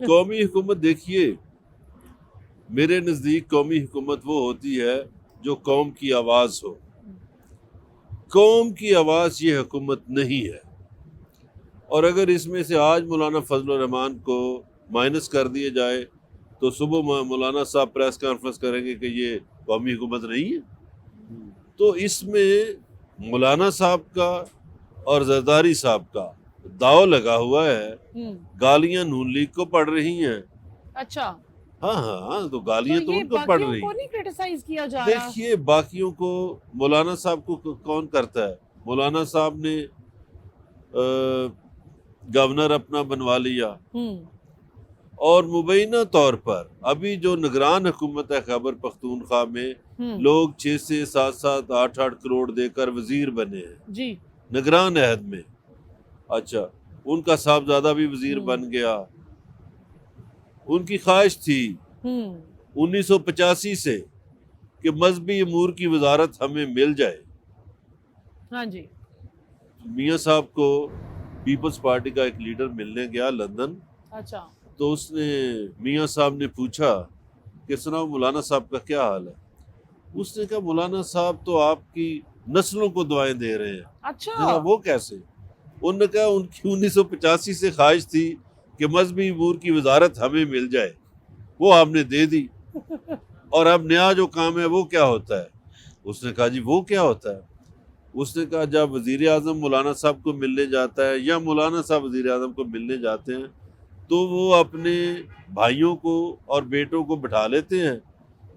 قومی حکومت دیکھیے، میرے نزدیک قومی حکومت وہ ہوتی ہے جو قوم کی آواز ہو. قوم کی آواز یہ حکومت نہیں ہے. اور اگر اس میں سے آج مولانا فضل الرحمان کو مائنس کر دیے جائے تو صبح مولانا صاحب پریس کانفرنس کریں گے کہ یہ قومی حکومت نہیں ہے. تو اس میں مولانا صاحب کا اور زرداری صاحب کا داؤ لگا ہوا ہے. گالیاں نون لیگ کو پڑ رہی ہیں. اچھا، ہاں تو گالیاں تو یہ ان کو پڑ باقیوں رہی کو ہیں. نہیں کرٹیسائز کیا جا رہا؟ دیکھیے باقیوں کو مولانا صاحب کو کون کرتا ہے؟ مولانا صاحب نے گورنر اپنا بنوا لیا، اور مبینہ طور پر ابھی جو نگران حکومت ہے خیبر پختونخوا میں لوگ 6 سے 7 7 8 8 کروڑ دے کر وزیر بنے ہیں جی نگران عہد میں. اچھا، ان کا صاحبزادہ بھی وزیر بن گیا. ان کی خواہش تھی 1985 سے کہ مذہبی امور کی وزارت ہمیں مل جائے. ہاں جی. میاں صاحب کو پیپلز پارٹی کا ایک لیڈر ملنے گیا لندن. اچھا. تو اس نے میاں صاحب نے پوچھا کہ سناؤ مولانا صاحب کا کیا حال ہے؟ اس نے کہا مولانا صاحب تو آپ کی نسلوں کو دعائیں دے رہے ہیں. اچھا، وہ کیسے؟ انہوں نے کہا ان کی 1985 سے خواہش تھی کہ مذہبی امور کی وزارت ہمیں مل جائے، وہ آپ نے دے دی. اور اب نیا جو کام ہے وہ کیا ہوتا ہے؟ اس نے کہا جی وہ کیا ہوتا ہے؟ اس نے کہا جب وزیر اعظم مولانا صاحب کو ملنے جاتا ہے یا مولانا صاحب وزیر اعظم کو ملنے جاتے ہیں تو وہ اپنے بھائیوں کو اور بیٹوں کو بٹھا لیتے ہیں.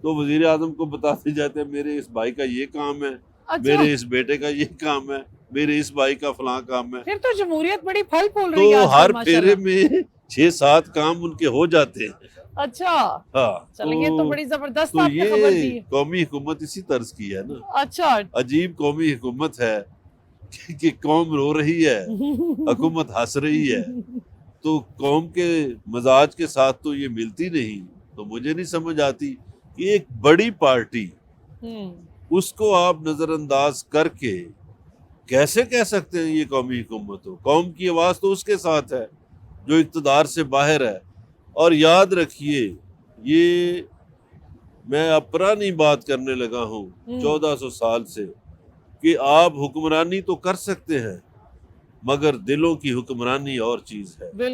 تو وزیر اعظم کو بتاتے جاتے ہیں میرے اس بھائی کا یہ کام ہے، میرے اس بیٹے کا یہ کام ہے، میرے اس بھائی کا فلاں کام ہے. پھر تو جمہوریت بڑی پھل پھول تو رہی ہے آج ہر کل پھیرے ماشاءاللہ. میں 6 7 کام ان کے ہو جاتے ہیں. اچھا، ہاں چلیں یہ تو بڑی زبردست تو آپ نے خبر یہ دی. قومی حکومت اسی طرز کی ہے نا. اچھا. عجیب قومی حکومت ہے کہ قوم رو رہی ہے، حکومت ہنس رہی ہے. تو قوم کے مزاج کے ساتھ تو یہ ملتی نہیں. تو مجھے نہیں سمجھ آتی کہ ایک بڑی پارٹی اس کو آپ نظر انداز کر کے کیسے کہہ سکتے ہیں یہ قومی حکومت ہو؟ قوم کی آواز تو اس کے ساتھ ہے جو اقتدار سے باہر ہے. اور یاد رکھیے یہ میں اب پرانی بات کرنے لگا ہوں 1400 سال سے کہ آپ حکمرانی تو کر سکتے ہیں مگر دلوں کی حکمرانی اور چیز ہے. بالکل.